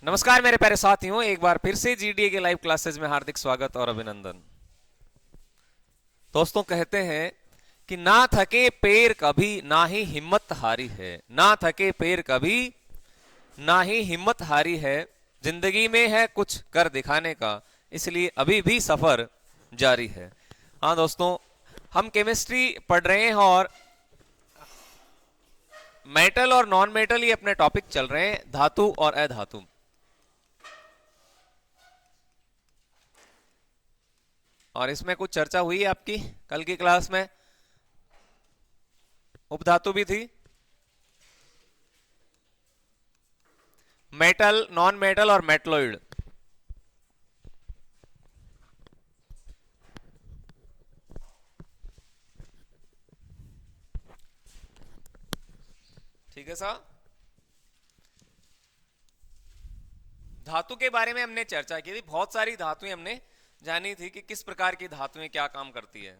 नमस्कार मेरे प्यारे साथियों, एक बार फिर से जीडीए के लाइव क्लासेस में हार्दिक स्वागत और अभिनंदन। दोस्तों, कहते हैं कि ना थके पैर कभी ना ही हिम्मत हारी है। ना थके पैर कभी ना ही हिम्मत हारी है। जिंदगी में है कुछ कर दिखाने का, इसलिए अभी भी सफर जारी है। हाँ दोस्तों, हम केमिस्ट्री पढ़ रहे हैं और मेटल और नॉन मेटल ये अपने टॉपिक चल रहे हैं, धातु और अधातु। और इसमें कुछ चर्चा हुई है आपकी कल की क्लास में। उपधातु भी थी, मेटल, नॉन मेटल और मेटलॉइड। ठीक है साहब। धातु के बारे में हमने चर्चा की थी, बहुत सारी धातुएं हमने जानी थी कि किस प्रकार की धातुएं क्या काम करती है।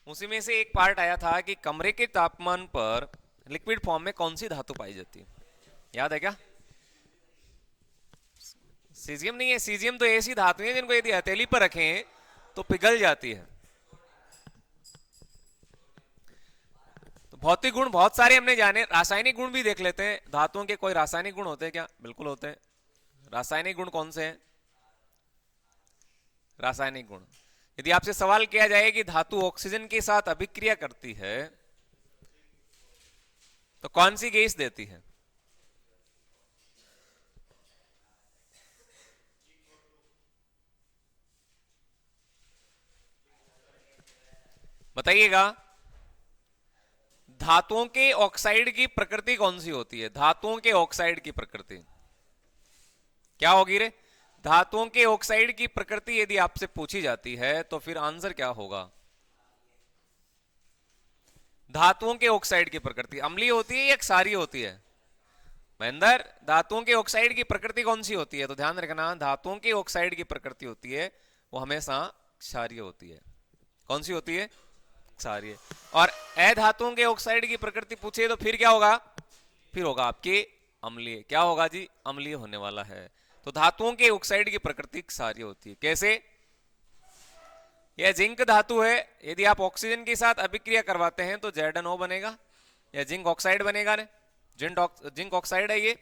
उसी में से एक पार्ट आया था कि कमरे के तापमान पर लिक्विड फॉर्म में कौन सी धातु पाई जाती है, याद है क्या? सीजियम नहीं है। सीजियम तो ऐसी धातु है जिनको यदि हथेली पर रखें तो पिघल जाती है। तो भौतिक गुण बहुत सारे हमने जाने, रासायनिक गुण भी देख लेते हैं। धातुओं के कोई रासायनिक गुण होते हैं क्या? बिल्कुल होते हैं। रासायनिक गुण कौन से हैं? रासायनिक गुण, यदि आपसे सवाल किया जाए कि धातु ऑक्सीजन के साथ अभिक्रिया करती है तो कौन सी गैस देती है? बताइएगा। धातुओं के ऑक्साइड की प्रकृति कौन सी होती है? धातुओं के ऑक्साइड की प्रकृति क्या होगी रे? धातुओं के ऑक्साइड की प्रकृति यदि आपसे पूछी जाती है तो फिर आंसर क्या होगा? धातुओं के ऑक्साइड की प्रकृति अम्लीय होती है या क्षारीय होती है? महेंद्र, धातुओं के ऑक्साइड की प्रकृति कौन सी होती है? तो ध्यान रखना, धातुओं के ऑक्साइड की प्रकृति होती है वो हमेशा क्षारीय होती है। कौन सी होती है? क्षारीय। और अधातुओं के ऑक्साइड की प्रकृति पूछे तो फिर क्या होगा? फिर होगा आपके अम्लीय। क्या होगा जी? अम्लीय होने वाला है। तो धातुओं के ऑक्साइड की प्रकृति क्षारीय होती है। कैसे? यह जिंक धातु है, यदि आप ऑक्सीजन के साथ अभिक्रिया करवाते हैं तो ZnO बनेगा, यह जिंक ऑक्साइड बनेगा ने। जिंक ऑक्साइड है ये।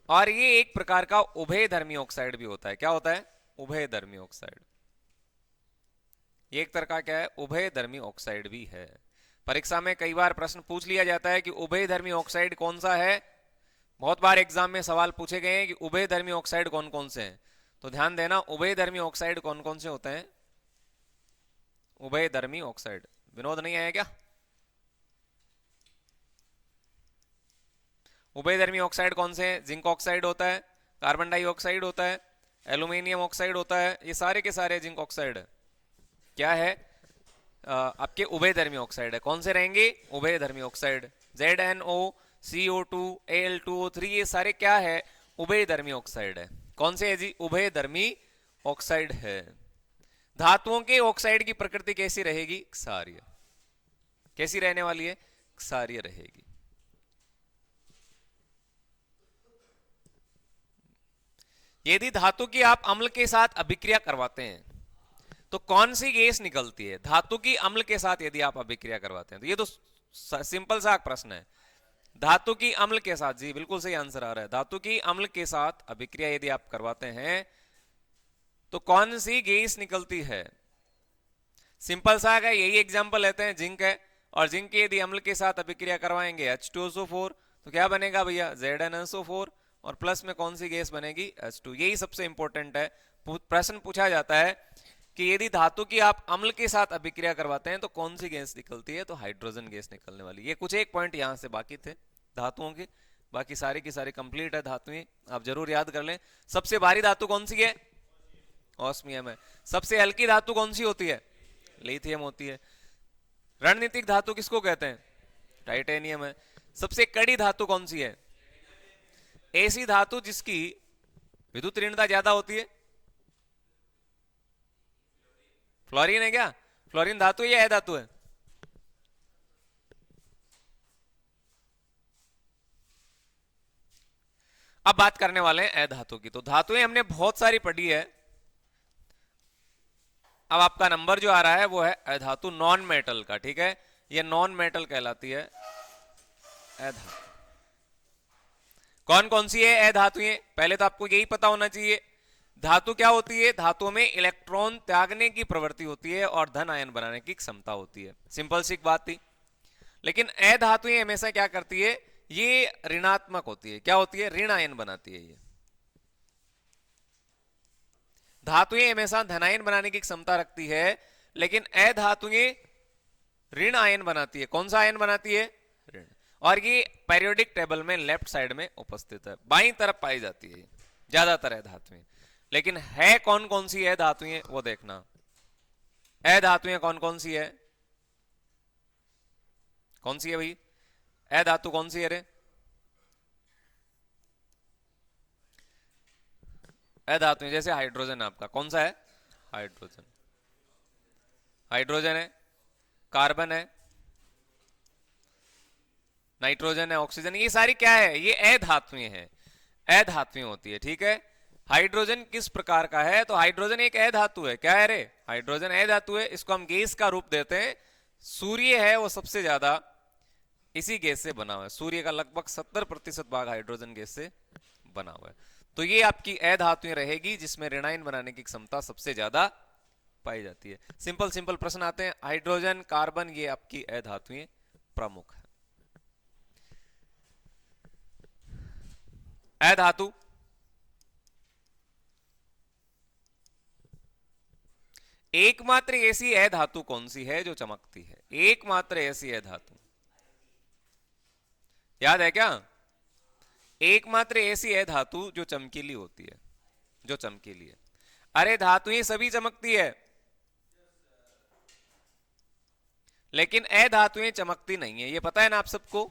और ये एक प्रकार का उभयधर्मी ऑक्साइड भी होता है। क्या होता है? उभयधर्मी ऑक्साइड। ये एक तरह का क्या है? उभयधर्मी ऑक्साइड भी है। परीक्षा में कई बार प्रश्न पूछ लिया जाता है कि उभयधर्मी ऑक्साइड कौन सा है। बहुत बार एग्जाम में सवाल पूछे गए हैं कि उभयधर्मी ऑक्साइड कौन कौन से हैं। तो ध्यान देना, उभयधर्मी ऑक्साइड कौन कौन से होते हैं? उभयधर्मी ऑक्साइड। विनोद नहीं आया क्या? उभयधर्मी ऑक्साइड कौन से हैं? जिंक ऑक्साइड होता है, कार्बन डाइऑक्साइड होता है, एल्यूमिनियम ऑक्साइड होता है। ये सारे के सारे जिंक ऑक्साइड क्या है? आपके उभयधर्मी ऑक्साइड है। कौन से रहेंगे? उभयधर्मी ऑक्साइड। ZnO, CO2, Al2O3 ये सारे क्या है? उभयधर्मी ऑक्साइड है। कौन से है जी? उभयधर्मी ऑक्साइड है। धातुओं के ऑक्साइड की प्रकृति कैसी रहेगी? क्षारीय। कैसी रहने वाली है? क्षारीय रहेगी। यदि धातु की आप अम्ल के साथ अभिक्रिया करवाते हैं तो कौन सी गैस निकलती है? धातु की अम्ल के साथ यदि आप अभिक्रिया करवाते हैं तो ये तो सिंपल सा प्रश्न है। धातु की अम्ल के साथ, जी बिल्कुल सही आंसर आ रहा है। धातु की अम्ल के साथ अभिक्रिया यदि आप करवाते हैं तो कौन सी गैस निकलती है? सिंपल सा है, यही एग्जांपल लेते हैं। जिंक है और जिंक की यदि अम्ल के साथ अभिक्रिया करवाएंगे H2SO4 तो क्या बनेगा भैया? ZnSO4। और प्लस में कौन सी गैस बनेगी? H2। यही सबसे इंपॉर्टेंट है। प्रश्न पूछा जाता है कि यदि धातु की आप अम्ल के साथ अभिक्रिया करवाते हैं तो कौन सी गैस निकलती है? तो हाइड्रोजन गैस निकलने वाली। ये कुछ एक पॉइंट यहां से बाकी थे धातुओं के, बाकी सारी की सारी कंप्लीट है धातुएं, आप जरूर याद कर लें। सबसे भारी धातु कौन सी है? ऑस्मियम है। सबसे हल्की धातु कौन सी होती है? लिथियम होती है। रणनीतिक धातु किसको कहते हैं? टाइटेनियम है। सबसे कड़ी धातु कौन सी है? ऐसी धातु जिसकी विद्युत ऋणता ज्यादा होती है। फ्लोरीन है क्या? फ्लोरीन धातु है या अधातु है? अब बात करने वाले हैं अधातु की। तो धातुएं हमने बहुत सारी पढ़ी है। अब आपका नंबर जो आ रहा है वो है अधातु नॉन मेटल का, ठीक है। ये नॉन मेटल कहलाती है अधातु। कौन कौन सी है अधातुएं, पहले तो आपको यही पता होना चाहिए। धातु क्या होती है? धातु में इलेक्ट्रॉन त्यागने की प्रवृत्ति होती है और धन आयन बनाने की क्षमता होती है। सिंपल सी बात थी। लेकिन अधातुएं हमेशा क्या करती है? ये ऋणात्मक होती है। क्या होती है? ऋण आयन बनाती है। ये धातुएं हमेशा धनायन बनाने की क्षमता रखती है, लेकिन अधातुएं ऋण आयन बनाती है। कौन सा आयन बनाती है? ऋण। और ये पेरियोडिक टेबल में लेफ्ट साइड में उपस्थित है, बाईं तरफ पाई जाती है ज्यादातर अधातुएं। लेकिन है कौन कौन सी है धातुएं वो देखना। अधातुएं कौन कौन सी है? कौन सी है भाई? अधातु कौन सी है रे? अधातुएं जैसे हाइड्रोजन, आपका कौन सा है? हाइड्रोजन। हाइड्रोजन है, कार्बन है, नाइट्रोजन है, ऑक्सीजन, ये सारी क्या है? ये अधातुएं हैं। अधातुएं होती है, ठीक है। हाइड्रोजन किस प्रकार का है? तो हाइड्रोजन एक अधातु है। क्या है रे? हाइड्रोजन अधातु है। इसको हम गैस का रूप देते हैं। सूर्य है वो सबसे ज्यादा इसी गैस से बना हुआ है। सूर्य का लगभग 70% भाग हाइड्रोजन गैस से बना हुआ है। तो ये आपकी अधातुएं रहेगी जिसमें ऋणायन बनाने की क्षमता सबसे ज्यादा पाई जाती है। सिंपल सिंपल प्रश्न आते हैं। हाइड्रोजन, कार्बन, ये आपकी अधातुएं प्रमुख है। अधातु एकमात्र ऐसी अधातु कौन सी है जो चमकती है? एकमात्र ऐसी अधातु याद है क्या? एकमात्र ऐसी अधातु जो चमकीली होती है, जो चमकीली है। अरे धातुएं सभी चमकती है, लेकिन अधातुएं चमकती नहीं है। ये पता है ना आप सबको?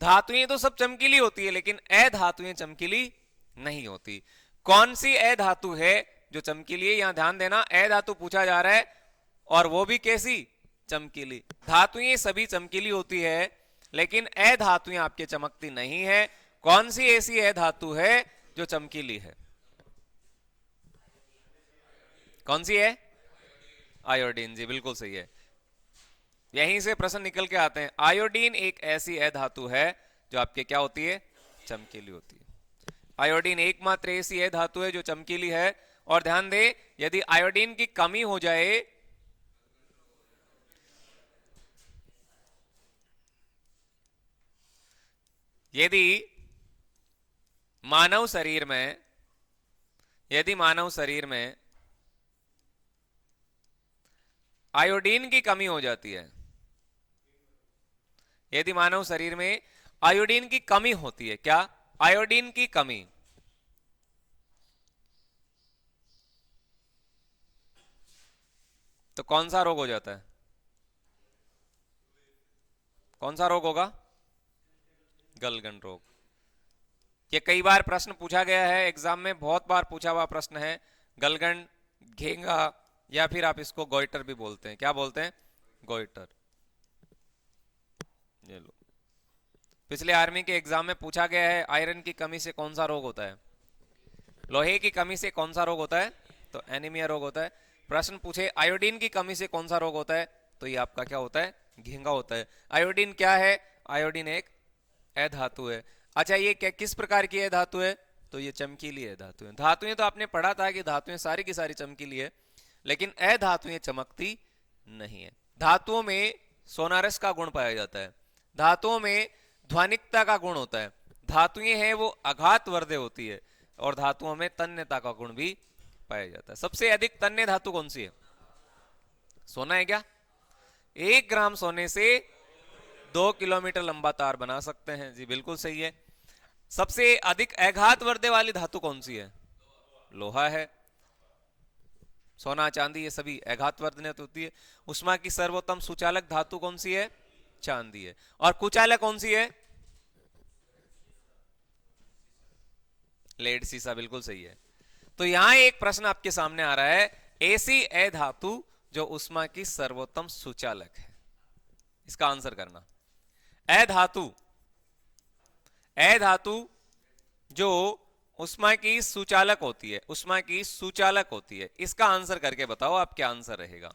धातुएं तो सब चमकीली होती है, लेकिन अधातुएं चमकीली नहीं होती। कौन सी अधातु है जो चमकीली है? यहां ध्यान देना, अधातु पूछा जा रहा है और वो भी कैसी? चमकीली। धातुएं सभी चमकीली होती है, लेकिन अधातुएं आपके चमकती नहीं है। कौन सी ऐसी अधातु है जो चमकीली है? कौन सी है? आयोडीन। जी बिल्कुल सही है। यहीं से प्रश्न निकल के आते हैं। आयोडीन एक ऐसी अधातु है जो आपके क्या होती है? चमकीली होती है। आयोडीन एकमात्र ऐसी अधातु है जो चमकीली है। और ध्यान दे, यदि आयोडीन की कमी हो जाए, यदि मानव शरीर में आयोडीन की कमी हो जाती है, यदि मानव शरीर में आयोडीन की कमी होती है, क्या? आयोडीन की कमी, तो कौन सा रोग हो जाता है? कौन सा रोग होगा? गलगन रोग। ये कई बार प्रश्न पूछा गया है एग्जाम में, बहुत बार पूछा हुआ प्रश्न है। गलगन, घेंगा, या फिर आप इसको गोइटर भी बोलते हैं। क्या बोलते हैं? गोइटर। ये लो, पिछले आर्मी के एग्जाम में पूछा गया है आयरन की कमी से कौन सा रोग होता है? लोहे की कमी से कौन सा रोग होता है? तो एनीमिया रोग होता है। प्रश्न पूछे आयोडीन की कमी से कौन सा रोग होता है? तो ये आपका क्या होता है? घेंगा होता है। आयोडीन क्या है? आयोडीन एक अधातु है। अच्छा, ये क्या किस प्रकार की अधातु है? तो ये चमकीली अधातु है। धातुएं तो आपने पढ़ा था कि धातुएं सारी की सारी चमकीली है, लेकिन अधातुएं चमकती नहीं है। धातुओं में सोनारस का गुण पाया जाता है। धातुओं में ध्वनिकता का गुण होता है। धातुएं हैं वो आघात वर्धे होती है, और धातुओं में तन्यता का गुण भी पाया जाता है। सबसे अधिक तन्य धातु कौन सी है? सोना है क्या? 1 ग्राम सोने से 2 किलोमीटर लंबा तार बना सकते हैं। जी बिल्कुल सही है। सबसे अधिक आघात वर्धे वाली धातु कौन सी है? लोहा है। सोना, चांदी, ये सभी आघात वर्धक होती है। उष्मा की सर्वोत्तम सुचालक धातु कौन सी है? चांदी है। और कुचालक कौन सी है? लेड, सीसा, बिल्कुल सही है। तो यहां एक प्रश्न आपके सामने आ रहा है, ऐसी अधातु जो उष्मा की सर्वोत्तम सुचालक है। इसका आंसर करना। अधातु जो उष्मा की सुचालक होती है, उष्मा की सुचालक होती है, इसका आंसर करके बताओ आप क्या आंसर रहेगा।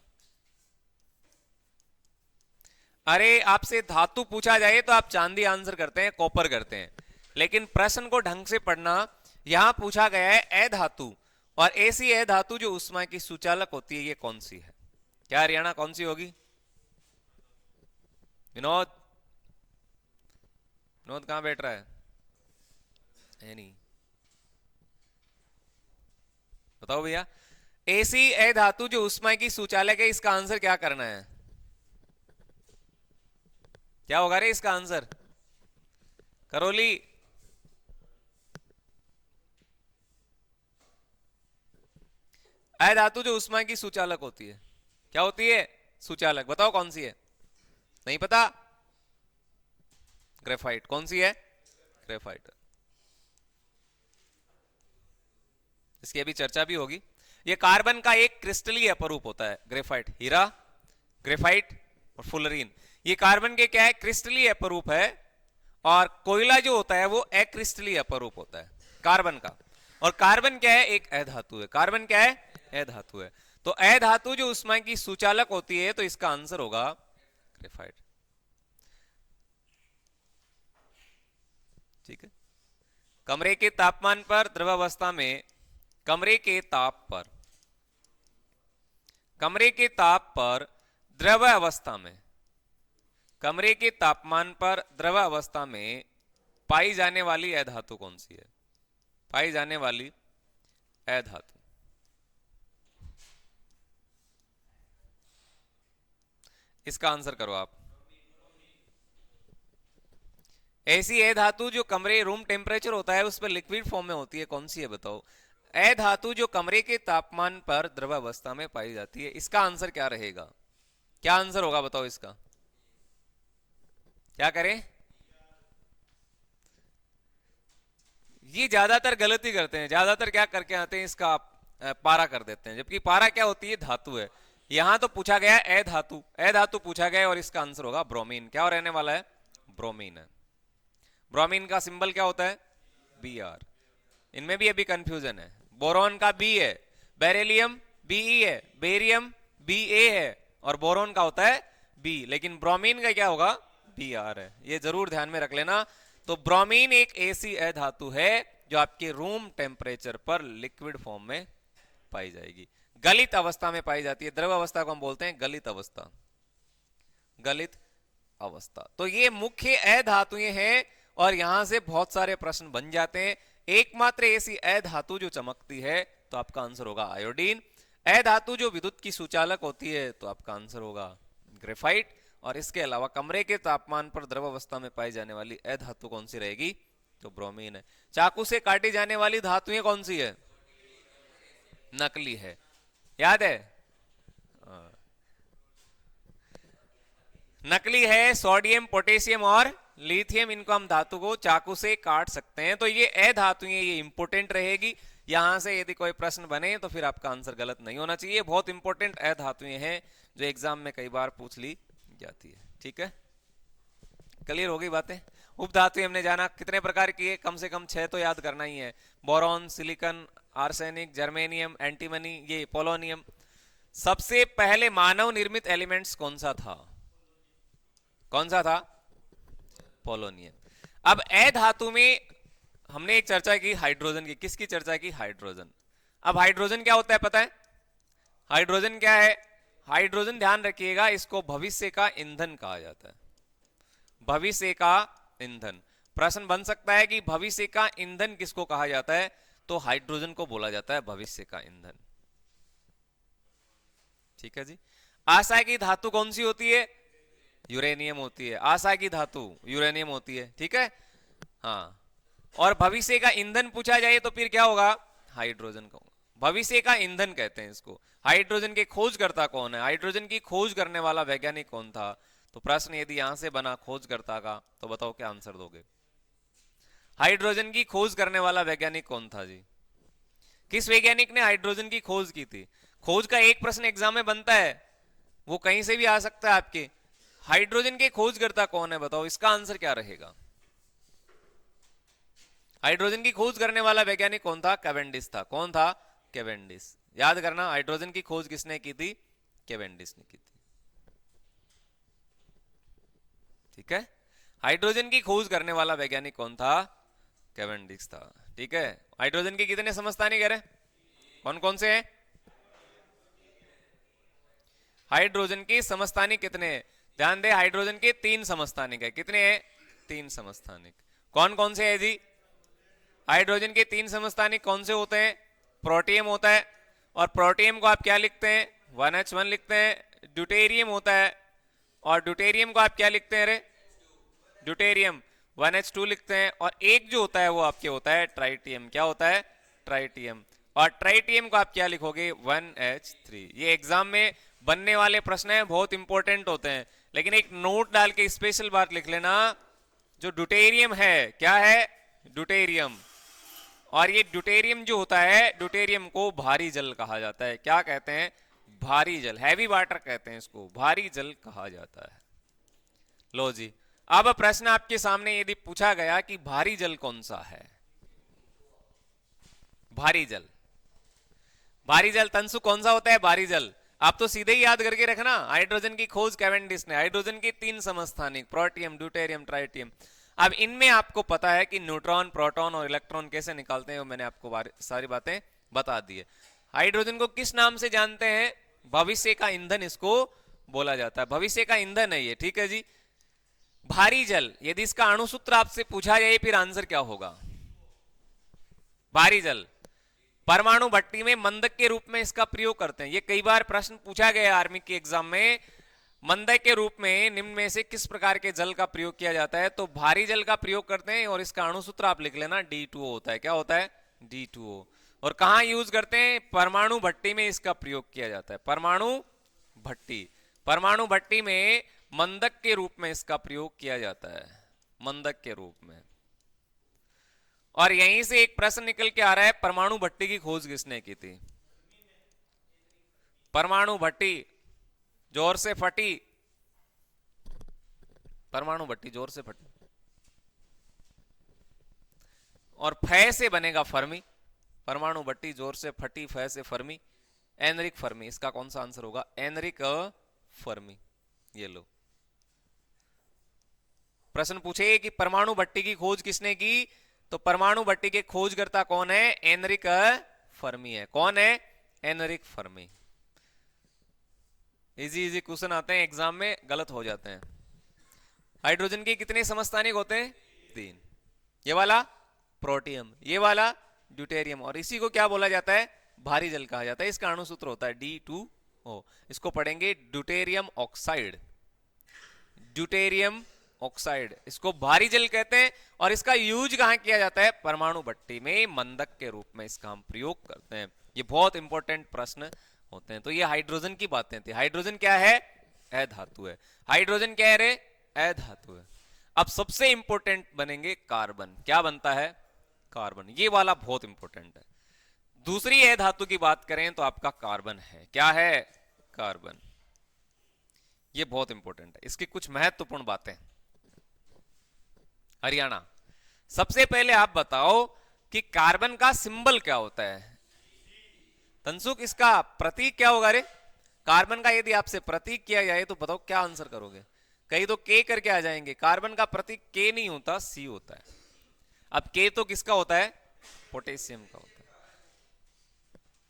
अरे आपसे धातु पूछा जाए तो आप चांदी आंसर करते हैं, कॉपर करते हैं, लेकिन प्रश्न को ढंग से पढ़ना। यहां पूछा गया है अधातु, और ऐसी अधातु जो उष्मा की सुचालक होती है, ये कौन सी है? क्या हरियाणा कौन सी होगी? विनोद, विनोद कहां बैठ रहा है नहीं, बताओ भैया। ऐसी अधातु जो उष्मा की सुचालक है, इसका आंसर क्या करना है? क्या होगा रे इसका आंसर? करोली, अधातु जो उष्मा की सुचालक होती है, क्या होती है? सुचालक, बताओ कौन सी है? नहीं पता? ग्रेफाइट। कौन सी है? ग्रेफाइट। इसकी अभी चर्चा भी होगी। ये कार्बन का एक क्रिस्टलीय अपरूप होता है ग्रेफाइट, हीरा, ग्रेफाइट और फुलरीन, ये कार्बन के क्या है? क्रिस्टलीय अपरूप है। और कोयला जो होता है वो अक्रिस्टलीय अपरूप होता है कार्बन का। और कार्बन क्या है? एक अधातु है। कार्बन क्या है? अधातु है। तो अधातु जो उष्मा की सुचालक होती है, तो इसका आंसर होगा ग्रेफाइट। ठीक है। कमरे के तापमान पर द्रवावस्था में, कमरे के ताप पर, कमरे के ताप पर द्रव अवस्था में, कमरे के तापमान पर द्रव अवस्था में पाई जाने वाली अधातु कौन सी है? पाई जाने वाली अधातु, इसका आंसर करो आप। ऐसी अधातु जो कमरे, रूम टेम्परेचर होता है उस पर लिक्विड फॉर्म में होती है, कौन सी है बताओ? अधातु जो कमरे के तापमान पर द्रव अवस्था में पाई जाती है, इसका आंसर क्या रहेगा? क्या आंसर होगा बताओ इसका? क्या करें? ये ज्यादातर गलती करते हैं, ज्यादातर क्या करके आते हैं, इसका पारा कर देते हैं, जबकि पारा क्या होती है? धातु है। यहां तो पूछा गया है अधातु, अधातु पूछा गया है, और इसका आंसर होगा ब्रोमीन। क्या रहने वाला है? ब्रोमीन है। ब्रोमीन का सिंबल क्या होता है? B R. इनमें भी अभी कंफ्यूजन है। बोरॉन का बी है, बेरिलियम बीई है, बेरियम बी ए है, और बोरॉन का होता है बी, लेकिन ब्रोमीन का क्या होगा? बी आर है। ये जरूर ध्यान में रख लेना। तो ब्रोमीन एक ऐसी अधातु है जो आपके रूम टेम्परेचर पर लिक्विड फॉर्म में पाई जाएगी, गलित अवस्था में पाई जाती है। द्रव अवस्था को हम बोलते हैं गलित अवस्था, गलित अवस्था। तो ये मुख्य अधातुएं हैं, और यहां से बहुत सारे प्रश्न बन जाते हैं। एकमात्र ऐसी अधातु जो चमकती है, तो आपका आंसर होगा आयोडीन। अधातु जो विद्युत की सुचालक होती है, तो आपका आंसर होगा ग्रेफाइट। और इसके अलावा कमरे के तापमान पर द्रव अवस्था में पाई जाने वाली अधातु कौन सी रहेगी? तो ब्रोमीन है। चाकू से काटी जाने वाली धातुएं कौन सी है? नकली है, याद है? नकली है सोडियम, पोटेशियम और लिथियम। इनको हम धातु को चाकू से काट सकते हैं। तो ये अधातुएं, ये इंपोर्टेंट रहेगी। यहां से यदि कोई प्रश्न बने तो फिर आपका आंसर गलत नहीं होना चाहिए। बहुत इंपॉर्टेंट अधातुएं हैं जो एग्जाम में कई बार पूछ ली जाती है। ठीक है, क्लियर हो गई बातें? उपधातु हमने जाना कितने प्रकार की है, कम से कम 6 तो याद करना ही है। Boron, silicon, arsenic, germanium, antimony, ये पोलोनियम। सबसे पहले मानव निर्मित एलिमेंट्स कौन सा था? कौन सा था? पोलोनियम। अब अधातु में हमने एक चर्चा की हाइड्रोजन की। किसकी चर्चा की? हाइड्रोजन। अब हाइड्रोजन क्या होता है पता है? हाइड्रोजन क्या है? हाइड्रोजन, ध्यान रखिएगा, इसको भविष्य का ईंधन कहा जाता है। भविष्य का ईंधन। प्रश्न बन सकता है कि भविष्य का ईंधन किसको कहा जाता है? तो हाइड्रोजन को बोला जाता है भविष्य का ईंधन। ठीक है जी। आशा की धातु कौन सी होती है? यूरेनियम होती है। आशा की धातु यूरेनियम होती है। ठीक है, हाँ। और भविष्य का ईंधन पूछा जाए तो फिर क्या होगा? हाइड्रोजन का। भविष्य का ईंधन कहते हैं इसको। हाइड्रोजन के खोजकर्ता कौन है? हाइड्रोजन की खोज करने वाला वैज्ञानिक कौन था? तो प्रश्न यदि यहां से बना खोजकर्ता का, तो बताओ क्या आंसर दोगे? हाइड्रोजन की खोज करने वाला वैज्ञानिक कौन था जी? किस वैज्ञानिक ने हाइड्रोजन की खोज की थी? खोज का एक प्रश्न एग्जाम में बनता है, वो कहीं से भी आ सकता है आपके। हाइड्रोजन के खोजकर्ता कौन है बताओ, इसका आंसर क्या रहेगा? हाइड्रोजन की खोज करने वाला वैज्ञानिक कौन था? कैवेंडिश था। कौन था? कैवेंडिश। याद करना, हाइड्रोजन की खोज किसने की थी? कैवेंडिश ने की थी। ठीक है, हाइड्रोजन की खोज करने वाला वैज्ञानिक कौन था? कैवेंडिश था। ठीक है, हाइड्रोजन के कितने समस्थानिक है? कौन कौन से हैं? हाइड्रोजन के समस्थानिक कितने हैं? ध्यान दे, हाइड्रोजन के 3 समस्थानिक है। कितने हैं? 3 समस्थानिक। कौन कौन से है जी? हाइड्रोजन के 3 समस्थानिक कौन से होते हैं? प्रोटियम होता है, और प्रोटियम को आप क्या लिखते हैं? 1H1 लिखते हैं। ड्यूटेरियम होता है, और ड्यूटेरियम को आप क्या लिखते हैं? रे ड्यूटेरियम 1H2 लिखते हैं। और एक जो होता है वो आपके होता है ट्राइटियम। क्या होता है? ट्राइटियम। और ट्राइटियम को आप क्या लिखोगे? 1H3। ये एग्जाम में बनने वाले प्रश्न हैं, बहुत इंपॉर्टेंट होते हैं। लेकिन एक नोट डाल के स्पेशल बात लिख लेना, जो ड्यूटेरियम है, क्या है? ड्यूटेरियम। और ये ड्यूटेरियम जो होता है, ड्यूटेरियम को भारी जल कहा जाता है। क्या कहते हैं? भारी जल, हैवी वाटर कहते हैं इसको, भारी जल कहा जाता है। लो जी, अब प्रश्न आपके सामने यदि पूछा गया कि भारी जल कौन सा है? भारी जल, भारी जल तंसु कौन सा होता है? भारी जल। आप तो सीधे ही याद करके रखना, हाइड्रोजन की खोज कैवेंडिश ने, हाइड्रोजन के 3 समस्थानिक प्रोटियम, ड्यूटेरियम, ट्राइटियम। अब इनमें आपको पता है कि न्यूट्रॉन, प्रोटॉन और इलेक्ट्रॉन कैसे निकालते हैं, वो मैंने आपको सारी बातें बता दी है। हाइड्रोजन को किस नाम से जानते हैं? भविष्य का ईंधन इसको बोला जाता है, भविष्य का ईंधन है ये। ठीक है जी। भारी जल, यदि इसका अणुसूत्र आपसे पूछा जाए फिर आंसर क्या होगा? भारी जल परमाणु भट्टी में मंदक के रूप में इसका प्रयोग करते हैं। ये कई बार प्रश्न पूछा गया आर्मी के एग्जाम में, मंदक के रूप में निम्न में से किस प्रकार के जल का प्रयोग किया जाता है? तो भारी जल का प्रयोग करते हैं, और इसका अणुसूत्र आप लिख लेना, D2O होता है। क्या होता है? D2O। और कहां यूज करते हैं? परमाणु भट्टी में इसका प्रयोग किया जाता है, परमाणु भट्टी। परमाणु भट्टी में मंदक के रूप में इसका प्रयोग किया जाता है, मंदक के रूप में। और यहीं से एक प्रश्न निकल के आ रहा है, परमाणु भट्टी की खोज किसने की थी? परमाणु भट्टी जोर से फटी, परमाणु भट्टी जोर से फटी, और फै से बनेगा फर्मी। परमाणु भट्टी जोर से फटी, फै से फर्मी, एनरिक फर्मी। इसका कौन सा आंसर होगा? Enrico Fermi. ये लो, प्रश्न पूछे कि परमाणु भट्टी की खोज किसने की, तो परमाणु भट्टी के खोजकर्ता कौन है? एनरिक फर्मी है। कौन है? Enrico Fermi. Easy easy question आते हैं एग्जाम में, गलत हो जाते हैं। हाइड्रोजन के कितने समस्थानिक होते हैं? 3। ये वाला प्रोटियम, ये वाला ड्यूटेरियम, और इसी को क्या बोला जाता है? भारी जल कहा जाता है। इसका अणुसूत्र होता है D2O। इसको पढ़ेंगे ड्यूटेरियम ऑक्साइड, ड्यूटेरियम ऑक्साइड, इसको भारी जल कहते हैं। और इसका यूज कहां किया जाता है? परमाणु भट्टी में मंदक के रूप में इसका हम प्रयोग करते हैं। ये बहुत इंपॉर्टेंट प्रश्न होते हैं। तो ये हाइड्रोजन की बातें थी। हाइड्रोजन क्या है? अधातु है। हाइड्रोजन क्या है रे? अधातु है। अब सबसे इंपॉर्टेंट बनेंगे कार्बन। क्या बनता है? कार्बन। ये वाला बहुत इंपॉर्टेंट है। दूसरी अधातु की बात करें तो आपका कार्बन है। क्या है? कार्बन। ये बहुत इंपॉर्टेंट है। इसकी कुछ महत्वपूर्ण बातें। हरियाणा, सबसे पहले आप बताओ कि कार्बन का सिंबल क्या होता है? तंसुक, इसका प्रतीक क्या होगा रे? कार्बन का यदि आपसे प्रतीक किया जाए तो बताओ क्या आंसर करोगे? कई तो के करके आ जाएंगे। कार्बन का प्रतीक के नहीं होता, सी होता है। अब के तो किसका होता है? पोटेशियम का होता है।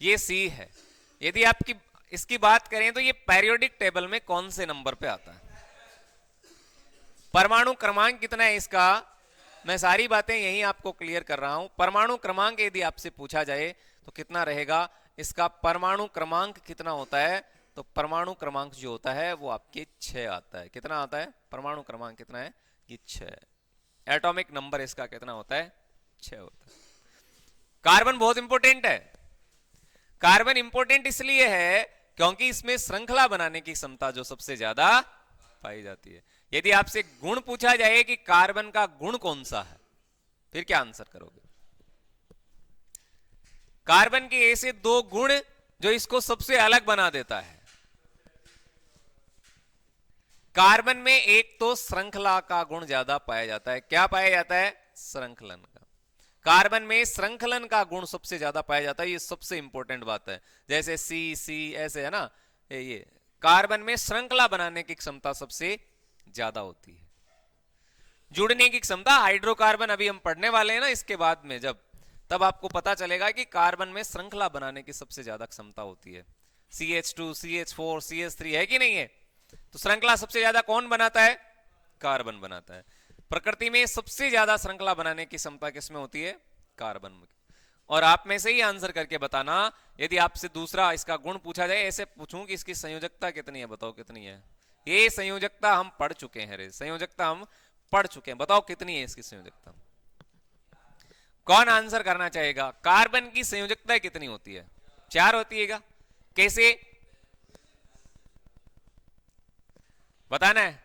ये सी है। यदि आपकी इसकी बात करें तो ये पेरियोडिक टेबल में कौन से नंबर पे आता है? परमाणु क्रमांक कितना है इसका? मैं सारी बातें यही आपको क्लियर कर रहा हूं। परमाणु क्रमांक यदि आपसे पूछा जाए तो कितना रहेगा? इसका परमाणु क्रमांक कितना होता है? तो परमाणु क्रमांक जो होता है वो आपके 6 आता है। कितना आता है? परमाणु क्रमांक कितना है? ये 6। एटॉमिक नंबर इसका कितना होता है? 6 होता है। कार्बन बहुत इंपॉर्टेंट है। कार्बन इंपॉर्टेंट इसलिए है क्योंकि इसमें श्रृंखला बनाने की क्षमता जो सबसे ज्यादा पाई जाती है। यदि आपसे गुण पूछा जाए कि कार्बन का गुण कौन सा है, फिर क्या आंसर करोगे? कार्बन के ऐसे 2 गुण जो इसको सबसे अलग बना देता है। कार्बन में एक तो श्रृंखला का गुण ज्यादा पाया जाता है। क्या पाया जाता है? श्रृंखलन का। कार्बन में श्रृंखलन का गुण सबसे ज्यादा पाया जाता है, ये सबसे इंपॉर्टेंट बात है। जैसे सी सी ऐसे है ना, ये कार्बन में श्रृंखला बनाने की क्षमता सबसे ज्यादा होती है। जुड़ने की क्षमता हाइड्रोकार्बन अभी हम पढ़ने वाले हैं ना इसके बाद में, जब तब आपको पता चलेगा कि कार्बन में श्रृंखला बनाने की सबसे ज्यादा क्षमता होती है। CH2 CH4 CH3 है कि नहीं है? तो श्रृंखला सबसे ज्यादा कौन बनाता है? कार्बन बनाता है। प्रकृति में सबसे ज्यादा श्रृंखला बनाने की क्षमता किसमें होती है? कार्बन में। और आप में से ही आंसर करके बताना, यदि आपसे दूसरा इसका गुण पूछा जाए, ऐसे पूछूं कि इसकी संयोजकता कितनी है, बताओ कितनी है। ये संयोजकता हम पढ़ चुके हैं रे, संयोजकता हम पढ़ चुके हैं, बताओ कितनी है इसकी संयोजकता। कौन आंसर करना चाहेगा? कार्बन की संयोजकता कितनी होती है? 4 होती है क्या? कैसे बताना है?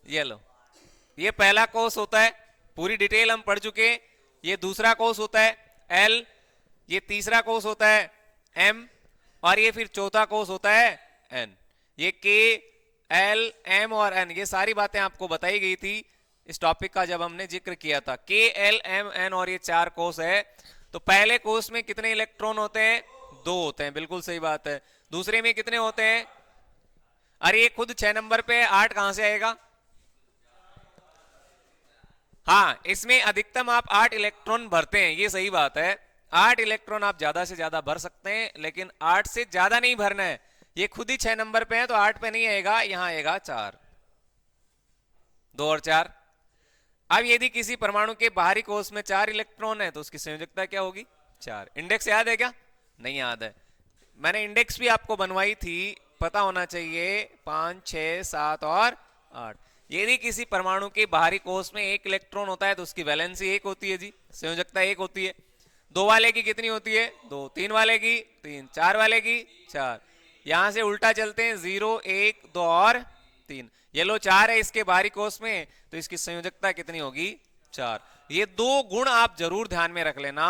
ये लो, ये पहला कोष होता है, पूरी डिटेल हम पढ़ चुके हैं। ये दूसरा कोष होता है L, ये तीसरा कोष होता है M, और ये फिर चौथा कोष होता है N। ये K L M और N, ये सारी बातें आपको बताई गई थी इस टॉपिक का जब हमने जिक्र किया था। K L M N और ये 4 कोष है। तो पहले कोष में कितने इलेक्ट्रॉन होते हैं? 2 होते हैं, बिल्कुल सही बात है। दूसरे में कितने होते हैं? अरे ये खुद 6 नंबर पे 8 कहां से आएगा? हाँ, इसमें अधिकतम आप 8 इलेक्ट्रॉन भरते हैं, ये सही बात है। 8 इलेक्ट्रॉन आप ज्यादा से ज्यादा भर सकते हैं, लेकिन 8 से ज्यादा नहीं भरना है। ये खुद ही 6 नंबर पे है, तो 8 पे नहीं आएगा, यहां आएगा 4। 2 और 4। अब यदि किसी परमाणु के बाहरी कोष में 4 इलेक्ट्रॉन है, तो उसकी संयोजकता क्या होगी? 4। इंडेक्स याद है क्या? नहीं याद है। मैंने इंडेक्स भी आपको बनवाई थी, पता होना चाहिए। 5 6 7 और 8। यदि किसी परमाणु के बाहरी कोष में 1 इलेक्ट्रॉन होता है, तो उसकी वैलेंसी 1 होती है जी, संयोजकता 1 होती है। 2 वाले की कितनी होती है? 2। 3 वाले की 3। 4 वाले की 4। यहां से उल्टा चलते हैं, 0 1 2 और 3। ये लो 4 है इसके बाहरी कोष में, तो इसकी संयोजकता कितनी होगी? 4। ये 2 गुण आप जरूर ध्यान में रख लेना।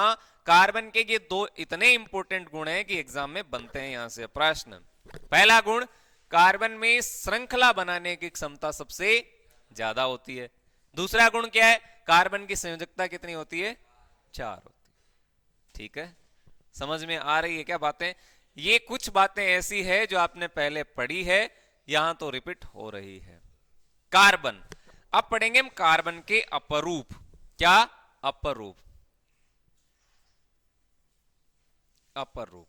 कार्बन के ये 2 इतने इंपॉर्टेंट गुण हैं कि एग्जाम में बनते हैं यहां से प्रश्न। पहला गुण, कार्बन में श्रृंखला बनाने की क्षमता सबसे ज्यादा होती है। दूसरा गुण क्या है? कार्बन की संयोजकता कितनी होती है? 4 होती है। ठीक है, समझ में आ रही है क्या बातें? ये कुछ बातें ऐसी है जो आपने पहले पढ़ी है, यहां तो रिपीट हो रही है। कार्बन, अब पढ़ेंगे हम कार्बन के अपरूप। क्या? अपरूप। अपरूप।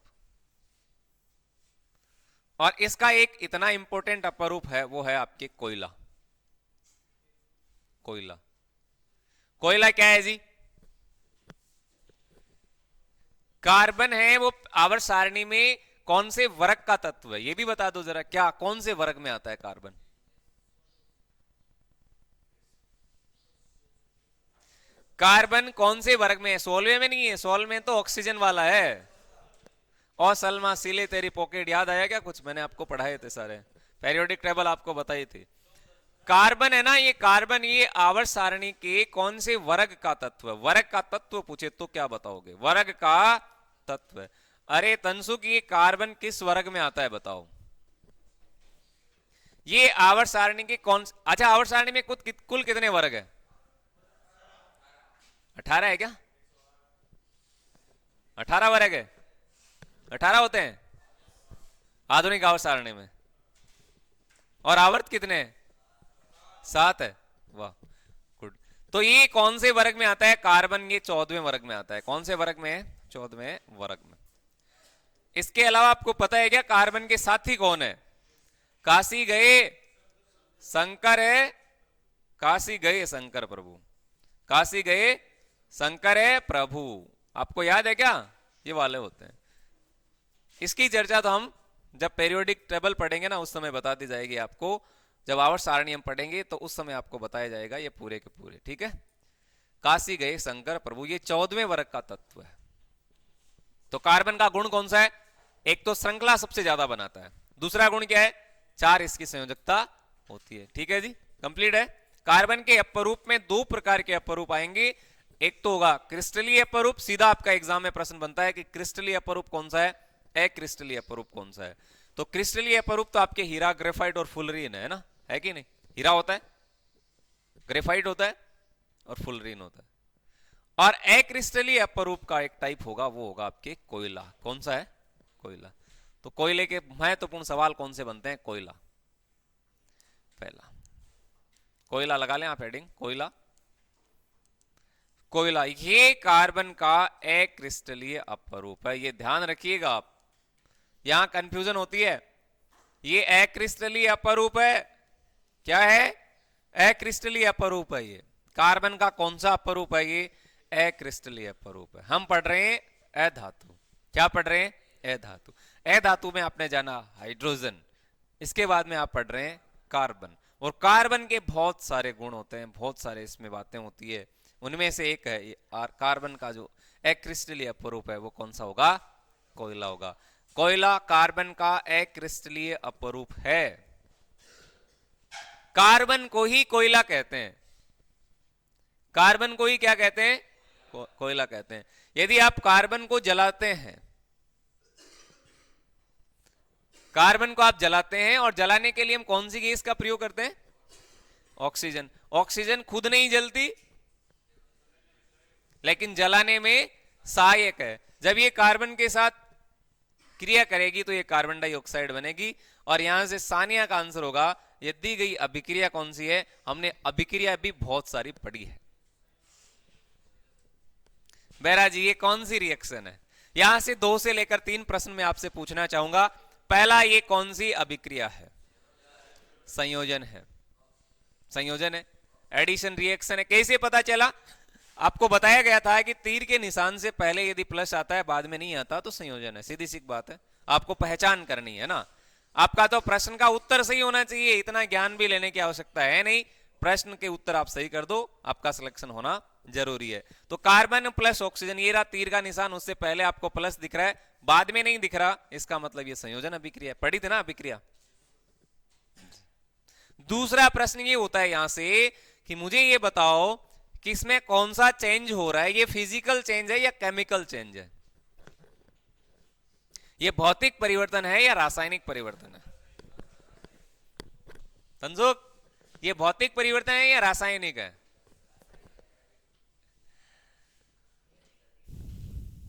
और इसका एक इतना इंपॉर्टेंट अपरूप है, वो है आपके कोयला। कोयला, कोयला क्या है जी? कार्बन है, वो आवर्त सारणी में कौन से वर्ग का तत्व है? ये भी बता दो जरा, क्या कौन से वर्ग में आता है कार्बन? कार्बन कौन से वर्ग में है? 16वें में नहीं है, 16 में तो ऑक्सीजन वाला है। और सलमा सीले तेरी पॉकेट, याद आया क्या कुछ? मैंने आपको पढ़ाए थे सारे, पेरियोडिक टेबल आपको बताई थी। कार्बन है ना, ये कार्बन ये आवर्त सारणी के कौन से वर्ग का तत्व है? वर्ग का तत्व पूछे तो क्या बताओगे? वर्ग का तत्व। अरे तंसुक, ये कार्बन किस वर्ग में आता है बताओ? ये आवर्त सारणी के कौन? अच्छा, आवर्त सारणी में कुल कितने वर्ग है? 18 है क्या? 18 वर्ग है? 18 होते हैं आधुनिक आवर्त सारणी में। और आवर्त कितने हैं? 7 है। वाह, गुड। तो ये कौन से वर्ग में आता है? कार्बन ये 14वें वर्ग में आता है। कौन से वर्ग में है? 14वें वर्ग में। इसके अलावा आपको पता है क्या कार्बन के साथी कौन है? काशी गए शंकर है, काशी गए शंकर प्रभु, काशी गए शंकर है प्रभु। आपको याद है क्या? ये वाले होते हैं। इसकी चर्चा तो हम जब पेरियोडिक टेबल पढ़ेंगे ना, उस समय बता दी जाएगी आपको। जब आवर्त सारणी हम पढ़ेंगे तो उस समय आपको बताया जाएगा ये पूरे के पूरे। ठीक है, काशी गए शंकर प्रभु, ये 14वें वर्ग का तत्व है। तो कार्बन का गुण कौन सा है? एक तो श्रृंखला सबसे ज्यादा बनाता है, दूसरा गुण क्या है? 4 इसकी संयोजकता होती है। ठीक है जी, कंप्लीट है। कार्बन के अपरूप में 2 प्रकार के अपरूप आएंगे। एक तो होगा क्रिस्टलीय अपरूप, सीधा आपका एग्जाम में प्रश्न बनता है कि क्रिस्टलीय अपरूप कौन सा है, अक्रिस्टलीय अपरूप कौन सा है। तो क्रिस्टलीय अपरूप तो आपके हीरा, ग्रेफाइट और फुलरीन है ना, है कि नहीं? हीरा होता है, ग्रेफाइट होता है और फुलरीन होता है। और अक्रिस्टलीय अपरूप का एक टाइप होगा, वो होगा आपके कोयला। कौन सा है? कोयला। तो कोयले के महत्वपूर्ण सवाल कौन से बनते हैं? कोयला पहला। कोयला लगा लें आप हेडिंग, कोयला। कोयला ये कार्बन का अक्रिस्टलीय अपरूप है, ये ध्यान रखिएगा आप, यहां कंफ्यूजन होती है। ये अक्रिस्टलीय अपरूप है। क्या है? अक्रिस्टलीय अपरूप है। ये कार्बन का कौन सा अपरूप है? ये अक्रिस्टलीय अपरूप है। हम पढ़ रहे हैं अधातु। क्या पढ़ रहे हैं? अधातु। अधातु में आपने जाना हाइड्रोजन, इसके बाद में आप पढ़ रहे हैं कार्बन। और कार्बन के बहुत सारे गुण होते हैं, बहुत सारे इसमें बातें होती है। उनमें से एक है कार्बन का जो अक्रिस्टलीय अपरूप है, वो कौन सा होगा? कोयला होगा। कोयला कार्बन का अक्रिस्टलीय अपरूप है। कार्बन को ही कोयला कहते हैं। कार्बन को ही क्या कहते हैं? कोयला कहते हैं। यदि आप कार्बन को जलाते हैं, कार्बन को आप जलाते हैं, और जलाने के लिए हम कौन सी गैस का प्रयोग करते हैं? ऑक्सीजन। ऑक्सीजन खुद नहीं जलती, लेकिन जलाने में सहायक है। जब ये कार्बन के साथ क्रिया करेगी तो ये कार्बन डाइऑक्साइड बनेगी। और यहां से सानिया का आंसर होगा, ये दी गई अभिक्रिया कौन सी है? हमने अभिक्रिया भी बहुत सारी पढ़ी है। बेरा जी ये कौन सी रिएक्शन है? यहां से 2 से लेकर 3 प्रश्न में आपसे पूछना चाहूंगा। पहला, ये कौन सी अभिक्रिया है? संयोजन है। संयोजन है, एडिशन रिएक्शन है। कैसे पता चला? आपको बताया गया था कि तीर के निशान से पहले यदि प्लस आता है, बाद में नहीं आता, तो संयोजन है। सीधी सी बात है, आपको पहचान करनी है ना। आपका तो प्रश्न का उत्तर सही होना चाहिए, इतना ज्ञान भी लेने की आवश्यकता है नहीं। प्रश्न के उत्तर आप सही कर दो, आपका सिलेक्शन होना जरूरी है। तो कार्बन प्लस ऑक्सीजन, ये रहा तीर का निशान, उससे पहले आपको प्लस दिख रहा है, बाद में नहीं दिख रहा, इसका मतलब ये संयोजन अभिक्रिया। पढ़ी थी ना अभिक्रिया। दूसरा प्रश्न ये होता है यहां से कि मुझे ये बताओ कि इसमें कौन सा चेंज हो रहा है? ये फिजिकल चेंज है या केमिकल चेंज है? ये भौतिक परिवर्तन है या रासायनिक परिवर्तन है? संजोग, ये भौतिक परिवर्तन है या रासायनिक है?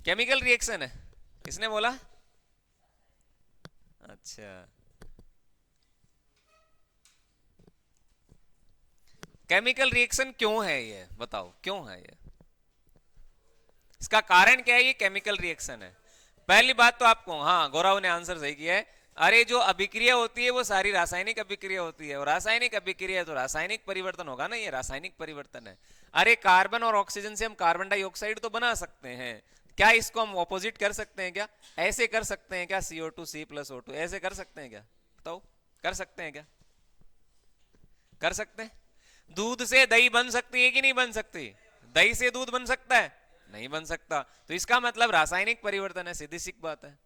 केमिकल रिएक्शन है, किसने बोला? अच्छा, केमिकल रिएक्शन क्यों है? ये बताओ क्यों है ये? इसका कारण क्या है? ये केमिकल रिएक्शन है। पहली बात तो आपको, हाँ गौरव ने आंसर सही किया है। अरे जो अभिक्रिया होती है वो सारी रासायनिक अभिक्रिया होती है, और रासायनिक अभिक्रिया है तो रासायनिक परिवर्तन होगा ना, ये रासायनिक परिवर्तन है। अरे कार्बन और ऑक्सीजन से हम कार्बन डाइऑक्साइड तो बना सकते हैं, क्या इसको हम ऑपोजिट कर सकते हैं क्या? ऐसे कर सकते हैं क्या? CO2 C+O2 ऐसे कर सकते हैं क्या? बताओ, कर सकते हैं क्या? कर सकते हैं। दूध से दही बन सकती है कि नहीं बन सकती? दही से दूध बन सकता है? नहीं बन सकता। तो इसका मतलब रासायनिक परिवर्तन है, सीधी सी बात है।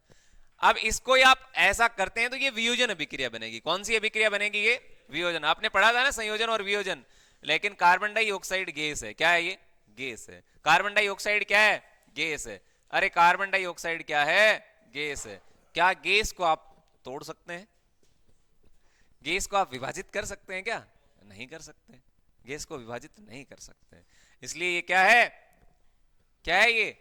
अब इसको आप ऐसा करते हैं तो ये वियोजन अभिक्रिया बनेगी। कौन सी अभिक्रिया बनेगी? ये वियोजन। आपने पढ़ा था ना संयोजन और वियोजन। लेकिन कार्बन डाइऑक्साइड गैस है, क्या है ये? गैस है। कार्बन डाइऑक्साइड क्या है? गैस है। अरे कार्बन डाइऑक्साइड क्या है? गैस है। क्या गैस को आप तोड़ सकते हैं? गैस को आप विभाजित कर सकते हैं क्या? नहीं कर सकते। गैस को विभाजित नहीं कर सकते, इसलिए ये क्या है? क्या है ये?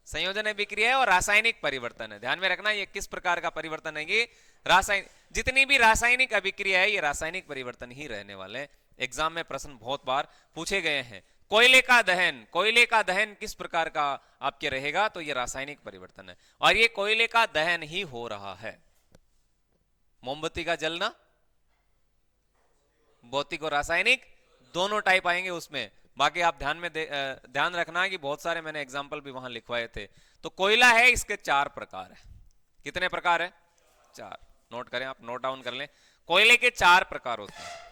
संयोजन अभिक्रिया है और रासायनिक परिवर्तन है। ध्यान में रखना ये किस प्रकार का परिवर्तन है। ये रासायनिक, जितनी भी रासायनिक अभिक्रिया है ये रासायनिक परिवर्तन ही रहने वाले हैं। एग्जाम में प्रश्न बहुत बार पूछे गए हैं। कोयले का दहन, कोयले का दहन किस प्रकार का आपके रहेगा? तो ये रासायनिक परिवर्तन है, और ये कोयले का दहन ही हो रहा है। मोमबत्ती का जलना, भौतिक और रासायनिक दोनों टाइप आएंगे उसमें। बाकी आप ध्यान में ध्यान रखना कि बहुत सारे मैंने एग्जाम्पल भी वहां लिखवाए थे। तो कोयला है, इसके 4 प्रकार है। कितने प्रकार है? 4। नोट करें आप, नोट डाउन कर लें। कोयले के 4 प्रकार होते हैं।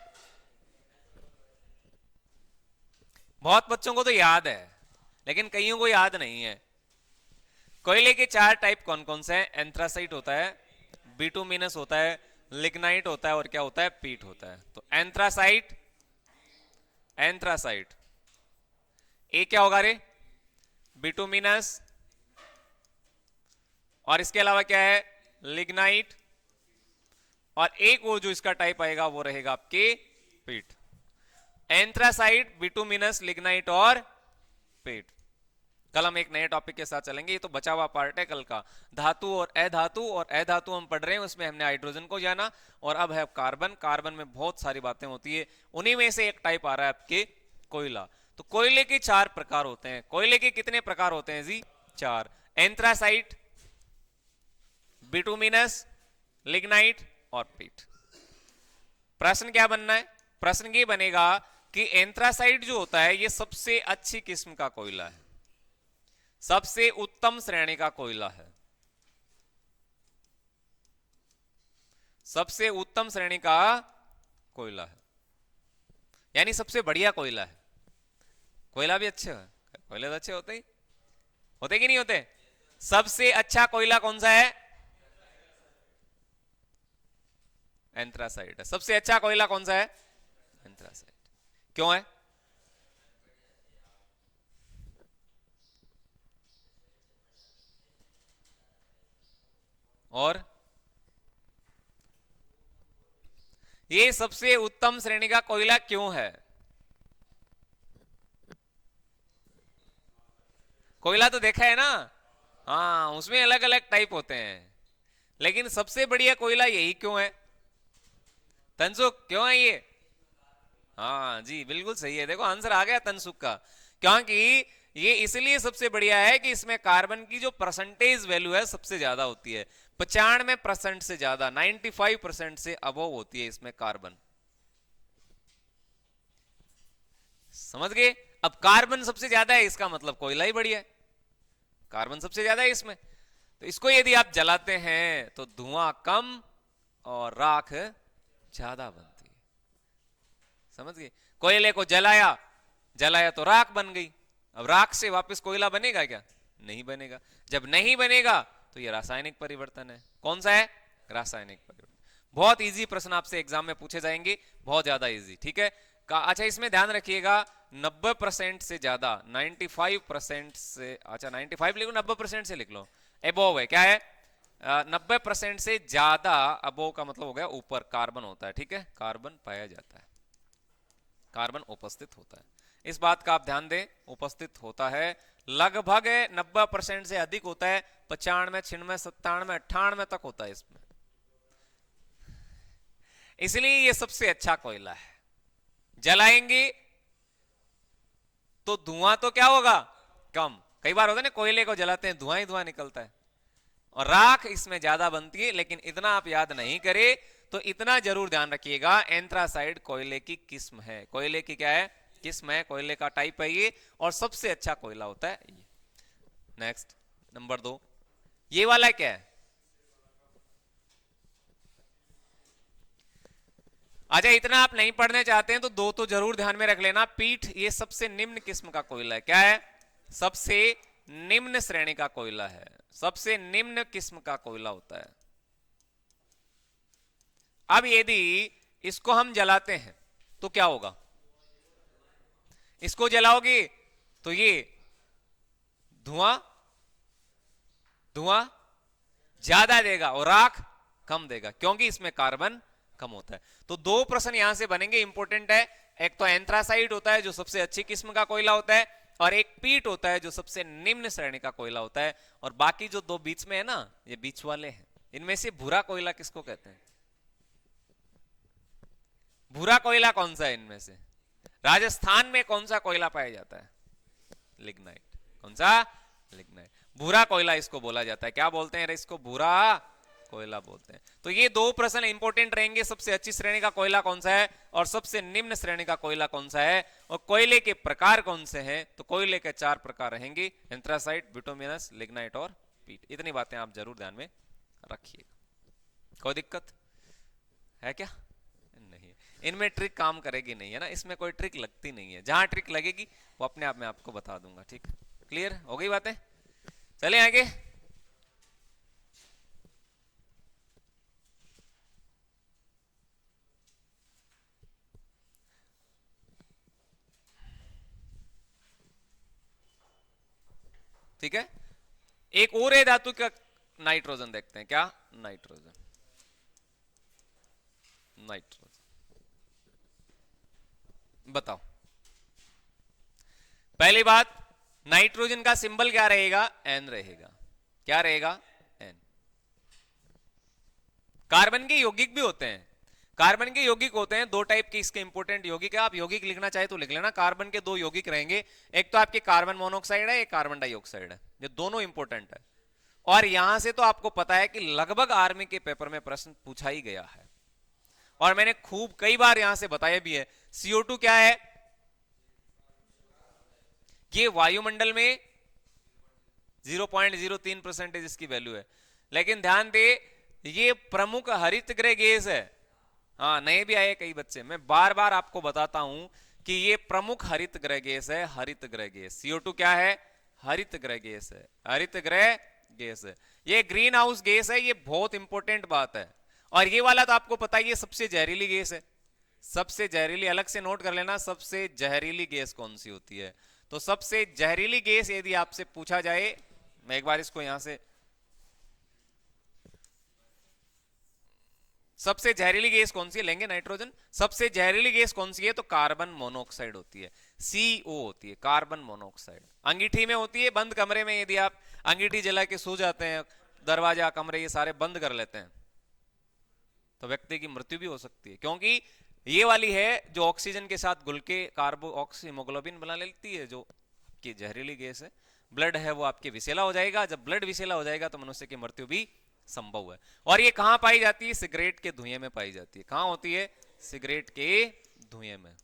बहुत बच्चों को तो याद है, लेकिन कईयों को याद नहीं है। कोयले के 4 टाइप कौन कौन से हैं? एंथ्रासाइट होता है, बिटुमिनस होता है, लिग्नाइट होता है, और क्या होता है? पीट होता है। तो एंथ्रासाइट, एंथ्रासाइट ए क्या होगा रे? बिटुमिनस, और इसके अलावा क्या है? लिग्नाइट, और एक वो जो इसका टाइप आएगा वो रहेगा आपके पीट। एंथ्रासाइट, बिटुमिनस, लिग्नाइट और पीट। कल हम एक नए टॉपिक के साथ चलेंगे, ये तो बचा हुआ पार्ट है कल का। धातु और अधातु, और अधातु हम पढ़ रहे हैं, उसमें हमने हाइड्रोजन को जाना, और अब है कार्बन। कार्बन में बहुत सारी बातें होती है, उन्हीं में से एक टाइप आ रहा है आपके कोयला। तो कोयले के चार प्रकार होते हैं। कोयले के कितने प्रकार होते हैं जी? चार। एंथ्रासाइट, बिटुमिनस, लिग्नाइट और पीट। प्रश्न क्या बनना है? प्रश्न ये बनेगा कि एंथ्रासाइट जो होता है ये सबसे अच्छी किस्म का कोयला है, सबसे उत्तम श्रेणी का कोयला है, सबसे उत्तम श्रेणी का कोयला है, यानी सबसे बढ़िया कोयला है। कोयला भी अच्छे है, कोयले तो अच्छे होते कि नहीं होते? सबसे अच्छा कोयला कौन सा है? एंथ्रासाइट है। सबसे अच्छा कोयला कौन सा है? एंथ्रासाइट। क्यों है? और ये सबसे उत्तम श्रेणी का कोयला क्यों है? कोयला तो देखा है ना, हाँ, उसमें अलग अलग टाइप होते हैं, लेकिन सबसे बढ़िया कोयला यही क्यों है? तनसुख, क्यों है ये? हाँ जी, बिल्कुल सही है। देखो आंसर आ गया तनसुख का। क्योंकि ये इसलिए सबसे बढ़िया है कि इसमें कार्बन की जो परसेंटेज वैल्यू है सबसे ज्यादा होती है, 95% से ज्यादा, 95% से अबव होती है इसमें कार्बन। समझ गए? अब कार्बन सबसे ज्यादा है, इसका मतलब कोयला ही बढ़िया है। कार्बन सबसे ज्यादा है इसमें, तो इसको यदि आप जलाते हैं तो धुआं कम और राख ज्यादा बनती है। समझ गए? कोयले को जलाया, जलाया तो राख बन गई। अब राख से वापस कोयला बनेगा क्या? नहीं बनेगा। जब नहीं बनेगा तो ये रासायनिक परिवर्तन है। कौन सा है? रासायनिक परिवर्तन। बहुत इजी प्रश्न आपसे एग्जाम में पूछे जाएंगे, बहुत ज्यादा इजी, ठीक है। अच्छा इसमें ध्यान रखिएगा, 90% से ज्यादा, 95% से, अच्छा 95 लिख लो, 90% से लिख लो, एबोव है, क्या है? 90% से ज्यादा, अबोव का मतलब हो गया ऊपर, कार्बन होता है, ठीक है, कार्बन पाया जाता है, कार्बन उपस्थित होता है। इस बात का आप ध्यान दें, उपस्थित होता है, लगभग 90% से अधिक होता है, 95, 96, 97, 98 तक होता है इसमें। इसलिए ये सबसे अच्छा कोयला है। जलाएंगे तो धुआं तो क्या होगा? कम। कई बार होता है ना, कोयले को जलाते हैं धुआं ही धुआं निकलता है, और राख इसमें ज्यादा बनती है। लेकिन इतना आप याद नहीं करे तो इतना जरूर ध्यान रखिएगा, एंथ्रासाइड कोयले की किस्म है। कोयले की क्या है? किस्म है, कोयले का टाइप है ये, और सबसे अच्छा कोयला होता है ये। नेक्स्ट, नंबर 2, ये वाला क्या है? अच्छा इतना आप नहीं पढ़ने चाहते हैं तो दो तो जरूर ध्यान में रख लेना। पीठ, ये सबसे निम्न किस्म का कोयला है। क्या है? सबसे निम्न श्रेणी का कोयला है, सबसे निम्न किस्म का कोयला होता है। अब यदि इसको हम जलाते हैं तो क्या होगा? इसको जलाओगे तो ये धुआं, धुआं ज्यादा देगा और राख कम देगा, क्योंकि इसमें कार्बन कम होता है। तो दो प्रश्न यहां से बनेंगे, इंपॉर्टेंट है। एक तो एंथ्रासाइड होता है जो सबसे अच्छी किस्म का कोयला होता है, और एक पीट होता है जो सबसे निम्न श्रेणी का कोयला होता है। और बाकी जो दो बीच में है ना, ये बीच वाले हैं। इनमें से भूरा कोयला किसको कहते हैं? भूरा कोयला कौन सा है इनमें से? राजस्थान में कौन सा कोयला पाया जाता है? लिग्नाइट। कौन सा? लिग्नाइट। भूरा कोयला इसको बोला जाता है। क्या बोलते हैं? इसको भूरा कोयला बोलते हैं। तो ये दो प्रश्न इंपॉर्टेंट रहेंगे, सबसे अच्छी श्रेणी का कोयला कौन सा है और सबसे निम्न श्रेणी का कोयला कौन सा है, और कोयले के प्रकार कौन से हैं। तो कोयले के 4 प्रकार रहेंगे, एंथ्रासाइट, बिटुमिनस, लिग्नाइट और पीट। इतनी बातें आप जरूर ध्यान में रखिएगा। कोई दिक्कत है क्या? नहीं, इनमें ट्रिक काम करेगी नहीं, है ना, इसमें कोई ट्रिक लगती नहीं है। जहां ट्रिक लगेगी वो अपने आप में आपको बता दूंगा। ठीक, क्लियर हो गई बातें? चले आगे। ठीक है, एक और है धातु का नाइट्रोजन, देखते हैं क्या। नाइट्रोजन, नाइट्रोजन बताओ। पहली बात, नाइट्रोजन का सिंबल क्या रहेगा? एन रहेगा। क्या रहेगा? एन। कार्बन के यौगिक भी होते हैं, कार्बन के यौगिक होते हैं दो टाइप के, इसके इंपोर्टेंट यौगिक है, आप यौगिक लिखना चाहे तो लिख लेना। कार्बन के दो यौगिक रहेंगे, एक तो आपके कार्बन मोनोऑक्साइड है, एक कार्बन डाइऑक्साइड है, ये दोनों इंपोर्टेंट है। और यहां से तो आपको पता है कि लगभग आर्मी के पेपर में प्रश्न पूछा ही गया है, और मैंने खूब कई बार यहां से बताया भी है। CO2 क्या है? ये वायुमंडल में 0.03% इसकी वैल्यू है, लेकिन ध्यान दे ये प्रमुख हरित गृह गैस है। हाँ, नए भी आए कई बच्चे, मैं बार बार आपको बताता हूं कि ये प्रमुख हरित गृह गैस है। हरित गृह गैस CO2 क्या है? हरित गृह गैस है, हरित गृह गैस है। ये ग्रीन हाउस गैस है, ये बहुत इंपॉर्टेंट बात है। और ये वाला तो आपको पता है, ये सबसे जहरीली गैस है। सबसे जहरीली, अलग से नोट कर लेना, सबसे जहरीली गैस कौन सी होती है? तो सबसे जहरीली गैस यदि आपसे पूछा जाए, मैं एक बार इसको यहां से, सबसे जहरीली गैस कौन सी है? लेंगे नाइट्रोजन। सबसे जहरीली गैस कौन सी है? तो कार्बन मोनोऑक्साइड होती है, CO होती है, कार्बन मोनोऑक्साइड। अंगीठी में होती है, बंद कमरे में यदि आप अंगीठी जला के सो जाते हैं, दरवाजा कमरे ये सारे बंद कर लेते हैं, तो व्यक्ति की मृत्यु भी हो सकती है, क्योंकि ये वाली है जो ऑक्सीजन के साथ घुल के कार्बो ऑक्सी हीमोग्लोबिन बना लेती है, जो आपकी जहरीली गैस है। ब्लड है वो आपके विषैला हो जाएगा, जब ब्लड विषैला हो जाएगा तो मनुष्य की मृत्यु भी संभव है। और ये कहां पाई जाती है? सिगरेट के धुएं में पाई जाती है। कहां होती है? सिगरेट के धुएं में।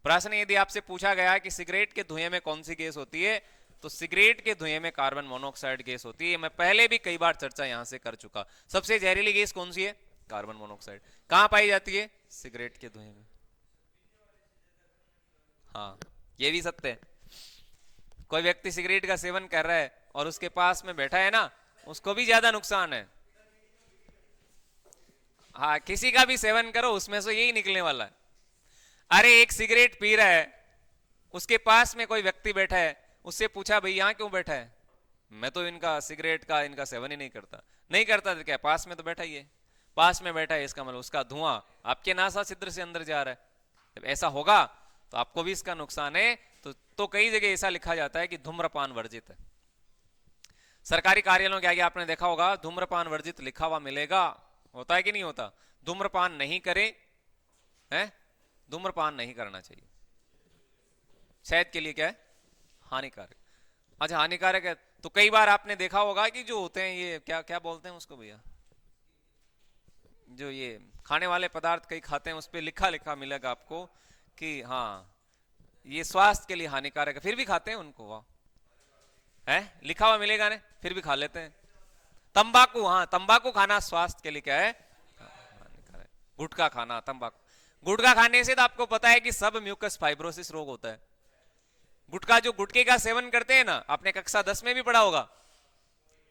प्रश्न यदि आपसे पूछा गया कि सिगरेट के धुएं में कौन सी गैस होती है, तो सिगरेट के धुएं में कार्बन मोनोऑक्साइड गैस होती है। मैं पहले भी कई बार चर्चा यहां से कर चुका। सबसे जहरीली गैस कौन सी है? Carbon monoxide. कहां पाई जाती है? सिगरेट के धुएं में। हाँ, ये भी सत्य है। कोई व्यक्ति सिगरेट का सेवन कर रहा है और उसके पास में बैठा है ना, उसको भी ज्यादा नुकसान है। हाँ, किसी का भी सेवन करो, उसमें से यही निकलने वाला है। अरे एक सिगरेट पी रहा है, उसके पास में कोई व्यक्ति बैठा है, उससे पूछा भाई यहां क्यों बैठा है? मैं तो इनका सिगरेट का इनका सेवन ही नहीं करता। नहीं करता तो क्या, पास में तो बैठा ही है। पास में बैठा है इसका मतलब उसका धुआं आपके नासा छिद्र से अंदर जा रहा है। जब ऐसा होगा तो आपको भी इसका नुकसान है। तो कई जगह ऐसा लिखा जाता है कि धूम्रपान वर्जित है। सरकारी कार्यालयों के आगे आपने देखा होगा धूम्रपान वर्जित लिखा हुआ मिलेगा, होता है कि नहीं होता? धूम्रपान नहीं करे, है? धूम्रपान नहीं करना चाहिए, सेहत के लिए क्या है? हानिकारक। अच्छा, हानिकारक है। तो कई बार आपने देखा होगा कि जो होते हैं ये क्या क्या बोलते हैं उसको भैया, जो ये खाने वाले पदार्थ कई खाते हैं, उस पर लिखा लिखा मिलेगा आपको कि हाँ ये स्वास्थ्य के लिए हानिकारक है, फिर भी खाते हैं उनको। वाह, है लिखा हुआ मिलेगा ना, फिर भी खा लेते हैं। तंबाकू, हाँ तंबाकू खाना स्वास्थ्य के लिए क्या है? हानिकारक। गुटखा खाना, तंबाकू, गुटखा खाने से तो आपको पता है कि सब म्यूकस फाइब्रोसिस रोग होता है। गुटखा, जो गुटके का सेवन करते हैं ना, आपने कक्षा 10 में भी पढ़ा होगा,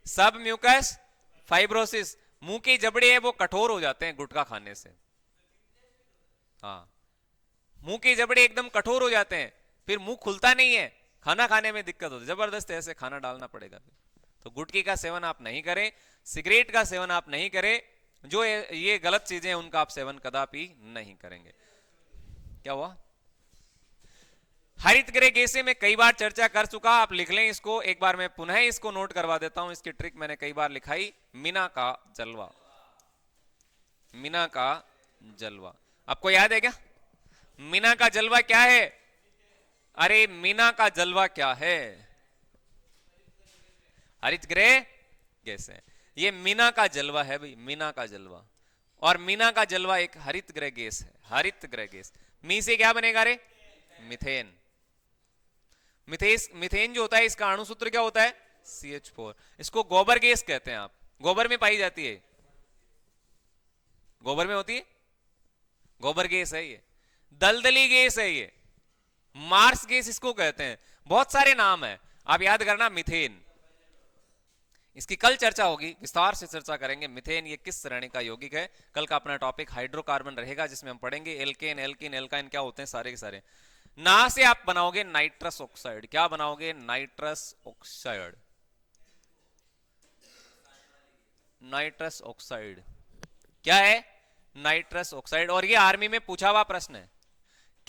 सब म्यूकस फाइब्रोसिस, मुंह के जबड़े हैं वो कठोर हो जाते हैं गुटखा खाने से। हाँ, मुंह के जबड़े एकदम कठोर हो जाते हैं, फिर मुंह खुलता नहीं है, खाना खाने में दिक्कत होती है, जबरदस्त ऐसे खाना डालना पड़ेगा फिर। तो गुटके का सेवन आप नहीं करें, सिगरेट का सेवन आप नहीं करें, जो ये गलत चीजें हैं उनका आप सेवन कदापि नहीं करेंगे। क्या हुआ? हरित गृह गैसें में कई बार चर्चा कर चुका, आप लिख लें इसको, एक बार मैं पुनः इसको नोट करवा देता हूं, इसकी ट्रिक मैंने कई बार लिखाई। मीना का जलवा, मीना का जलवा आपको याद है क्या? मीना का जलवा क्या है? अरे मीना का जलवा क्या है? हरित गृह गैस है, ये मीना का जलवा है भाई, मीना का जलवा। और मीना का जलवा एक हरित गृह गैस है, हरित गृह गैस। मी से क्या बनेगा रे? मिथेन। मिथेन जो होता है इसका अणु सूत्र क्या होता है? CH4। इसको गोबर गैस कहते हैं। आप गोबर में पाई जाती है, गोबर में होती है, गोबर गैस है ये। दलदली गैस है ये, मार्स गैस इसको कहते हैं, बहुत सारे नाम है, आप याद करना। मिथेन, इसकी कल चर्चा होगी, विस्तार से चर्चा करेंगे मिथेन ये किस श्रेणी का यौगिक है। कल का अपना टॉपिक हाइड्रोकार्बन रहेगा, जिसमें हम पढ़ेंगे एल्केन, एल्किन, एल्काइन क्या होते हैं सारे के सारे। ना से आप बनाओगे नाइट्रस ऑक्साइड। क्या बनाओगे? Nitrous oxide. नाइट्रस ऑक्साइड क्या है? Nitrous oxide. और ये आर्मी में पूछा हुआ प्रश्न है,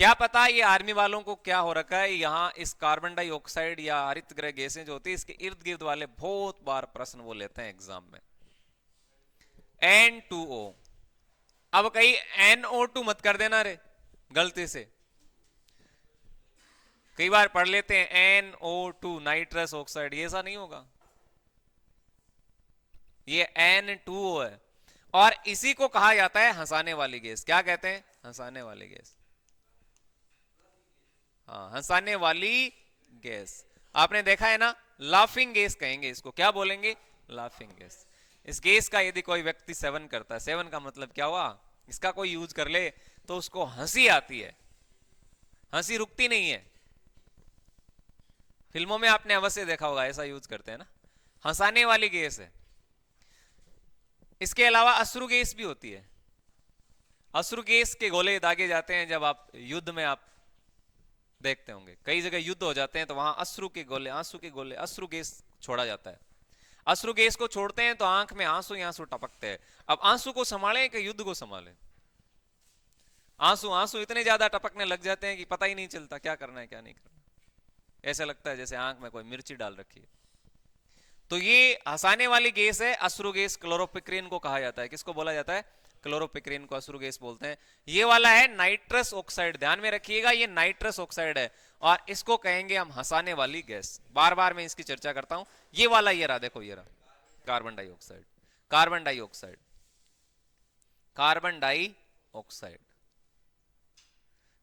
क्या पता ये आर्मी वालों को क्या हो रखा है, यहाँ इस कार्बन डाइऑक्साइड या हरित गृह गैसें जो होती है इसके इर्द गिर्द वाले बहुत बार प्रश्न वो लेते हैं एग्जाम में। N2O, अब कहीं NO2 मत कर देना रे गलती से, कई बार पढ़ लेते हैं NO2 नाइट्रस ऑक्साइड, ये ऐसा नहीं होगा, ये N2O है। और इसी को कहा जाता है हंसाने वाली गैस। क्या कहते हैं? हंसाने वाली गैस। हाँ, हंसाने वाली गैस। आपने देखा है ना, लाफिंग गैस कहेंगे इसको। क्या बोलेंगे? Laughing gas. इस गैस का यदि कोई व्यक्ति सेवन करता है, सेवन का मतलब क्या हुआ, इसका कोई यूज कर ले तो उसको हंसी आती है, हंसी रुकती नहीं है। फिल्मों में आपने अवश्य देखा होगा, ऐसा यूज करते हैं ना, हंसाने वाली गैस है। इसके अलावा अश्रु गैस भी होती है। अश्रु गैस के गोले दागे जाते हैं जब आप युद्ध में आप देखते होंगे, कई जगह युद्ध हो जाते हैं तो वहां अश्रु के गोले, आंसू के गोले, अश्रु गैस छोड़ा जाता है। अश्रु गैस को छोड़ते हैं तो आंख में आंसू ही आंसू टपकते हैं। अब आंसू को संभालें कि युद्ध को संभालें? आंसू आंसू इतने ज्यादा टपकने लग जाते हैं कि पता ही नहीं चलता क्या करना है क्या नहीं करना, ऐसा लगता है जैसे आंख में कोई मिर्ची डाल रखी है। तो ये हंसाने वाली गैस है अश्रु गैस। क्लोरोपिक्रीन को कहा जाता है। किसको बोला जाता है? क्लोरोपिक्रीन को अश्रु गैस बोलते हैं। ये वाला है नाइट्रस ऑक्साइड, ध्यान में रखिएगा, ये नाइट्रस ऑक्साइड है और इसको कहेंगे हम हंसाने वाली गैस। बार बार मैं इसकी चर्चा करता हूं। ये वाला ये रहा, देखो ये रहा carbon dioxide, carbon dioxide, carbon dioxide,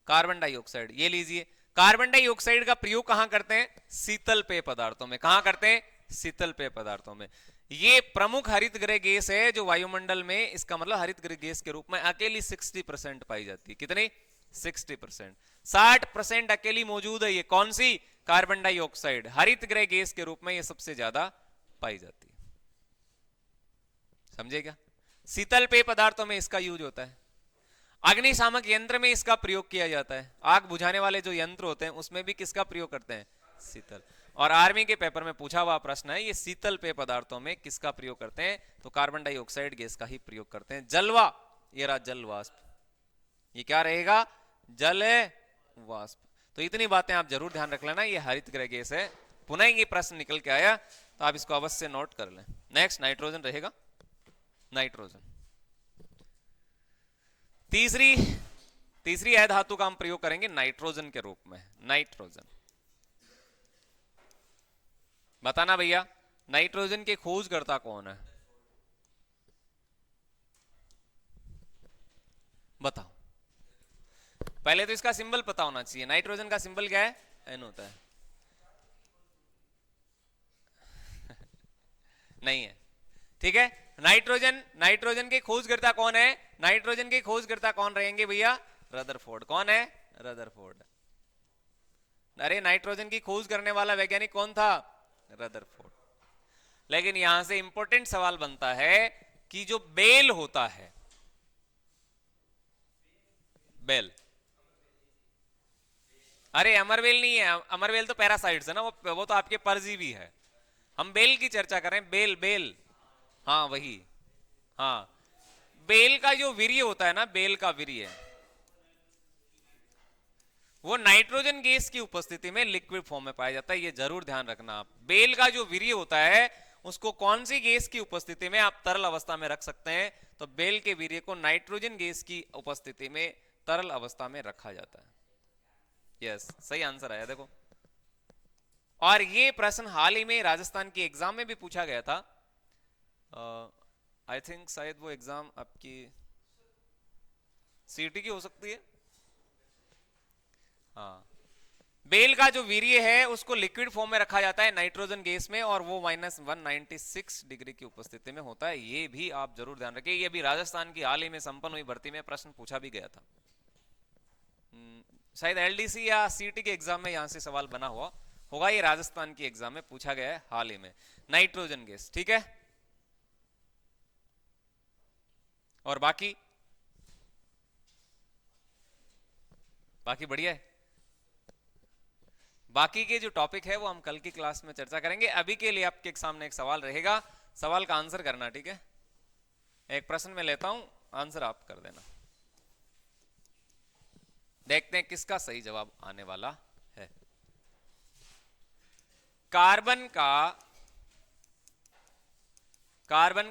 carbon dioxide. ये लीजिए, कार्बन डाइऑक्साइड का प्रयोग कहां करते हैं? शीतल पेय पदार्थों में। कहां करते हैं? शीतल पेय पदार्थों में। ये प्रमुख हरित गृह गैस है जो वायुमंडल में, इसका मतलब हरित गृह गैस के रूप में अकेली 60% पाई जाती है। कितनी? 60%। 60% अकेली मौजूद है। ये कौन सी? Carbon dioxide. हरित गृह गैस के रूप में ये सबसे ज्यादा पाई जाती है। समझे क्या? शीतल पेय पदार्थों में इसका यूज होता है। अग्निशामक यंत्र में इसका प्रयोग किया जाता है। आग बुझाने वाले जो यंत्र होते हैं उसमें भी किसका प्रयोग करते हैं? शीतल। और आर्मी के पेपर में पूछा हुआ प्रश्न है, ये शीतल पेय पदार्थों में किसका प्रयोग करते हैं? तो कार्बन डाइऑक्साइड गैस का ही प्रयोग करते हैं। जलवा, ये रहा जल वाष्प, ये क्या रहेगा? जल वाष्प। तो इतनी बातें आप जरूर ध्यान रख लेना, ये हरित गृह गैस है। पुनः ये प्रश्न निकल के आया तो आप इसको अवश्य नोट कर लें। नेक्स्ट नाइट्रोजन रहेगा। नाइट्रोजन तीसरी अधातु का हम प्रयोग करेंगे नाइट्रोजन के रूप में। नाइट्रोजन, बताना भैया नाइट्रोजन के खोजकर्ता कौन है? बताओ। पहले तो इसका सिंबल पता होना चाहिए। नाइट्रोजन का सिंबल क्या है? एन होता है। नहीं है, ठीक है। नाइट्रोजन के खोजकर्ता कौन है? नाइट्रोजन के खोजकर्ता कौन रहेंगे भैया? रदरफोर्ड। कौन है? रदरफोर्ड। अरे नाइट्रोजन की खोज करने वाला वैज्ञानिक कौन था? रदरफोर्ड। लेकिन यहां से इंपॉर्टेंट सवाल बनता है कि जो बेल होता है, बेल, अरे अमरवेल नहीं है, अमरवेल तो पैरासाइट्स है ना, वो तो आपके परजीवी है। हम बेल की चर्चा कर रहे हैं। बेल, बेल, हाँ वही, हाँ। बेल का जो वीर्य होता है ना, बेल का वीर्य, वो नाइट्रोजन गैस की उपस्थिति में लिक्विड फॉर्म में पाया जाता है। ये जरूर ध्यान रखना आप। बेल का जो वीर्य होता है उसको कौन सी गैस की उपस्थिति में आप तरल अवस्था में रख सकते हैं? तो बेल के वीर्य को नाइट्रोजन गैस की उपस्थिति में तरल अवस्था में रखा जाता है। यस, सही आंसर आया देखो। और ये प्रश्न हाल ही में राजस्थान की एग्जाम में भी पूछा गया था। आई थिंक शायद वो एग्जाम आपकी सीटी की हो सकती है। हाँ, बेल का जो वीर्य है उसको लिक्विड फॉर्म में रखा जाता है नाइट्रोजन गैस में, और वो -196 डिग्री की उपस्थिति में होता है। ये भी आप जरूर ध्यान रखिए। ये भी राजस्थान की हाल ही में संपन्न हुई भर्ती में प्रश्न पूछा भी गया था। शायद एलडीसी या सीटी के एग्जाम में यहां से सवाल बना हुआ होगा। ये राजस्थान की एग्जाम में पूछा गया है हाल ही में। नाइट्रोजन गैस, ठीक है। और बाकी बढ़िया है। बाकी के जो टॉपिक है वो हम कल की क्लास में चर्चा करेंगे। अभी के लिए आपके सामने एक सवाल रहेगा, सवाल का आंसर करना, ठीक है। एक प्रश्न में लेता हूं, आंसर आप कर देना। देखते हैं किसका सही जवाब आने वाला है। कार्बन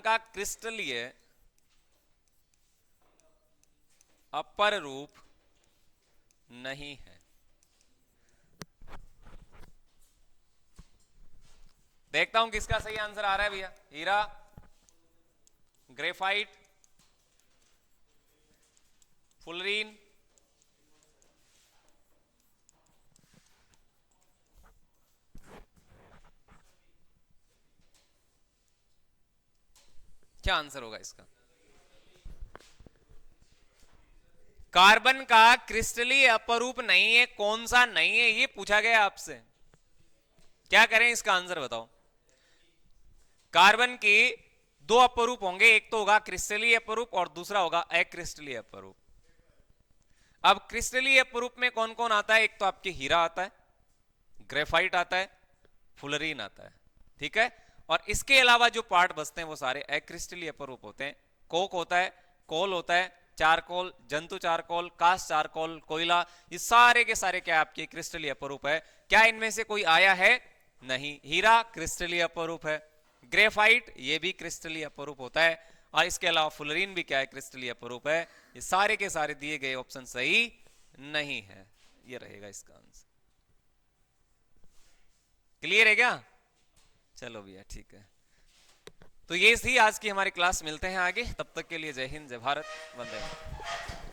का क्रिस्टलीय अपर रूप नहीं है। देखता हूं किसका सही आंसर आ रहा है भैया। हीरा, ग्रेफाइट, फुलरीन, क्या आंसर होगा इसका? कार्बन का क्रिस्टलीय अपरूप नहीं है, कौन सा नहीं है ये पूछा गया आपसे। क्या करें इसका आंसर बताओ। कार्बन के दो अपरूप होंगे, एक तो होगा क्रिस्टलीय अपरूप और दूसरा होगा अक्रिस्टलीय अपरूप। अब क्रिस्टलीय अपरूप में कौन कौन आता है? एक तो आपके हीरा आता है, ग्रेफाइट आता है, फुलरीन आता है, ठीक है। और इसके अलावा जो पार्ट बचते हैं वो सारे अक्रिस्टलीय अपरूप होते हैं। कोक होता है, कोल होता है, चारकोल, जंतु चारकोल, कास्ट चारकोल, कोयला, ये सारे के सारे क्या आपके क्रिस्टलीय अपरूप है। क्या इनमें से कोई आया है? नहीं। हीरा क्रिस्टलीय अपरूप है, ग्रेफाइट ये भी क्रिस्टलीय अपरूप होता है, और इसके अलावा फुलरीन भी क्या है? क्रिस्टलीय अपरूप है। ये सारे के सारे दिए गए ऑप्शन सही नहीं है, ये रहेगा इसका आंसर। क्लियर है क्या? चलो भैया ठीक है। तो ये थी आज की हमारी क्लास, मिलते हैं आगे, तब तक के लिए जय हिंद, जय भारत, वंदे मातरम।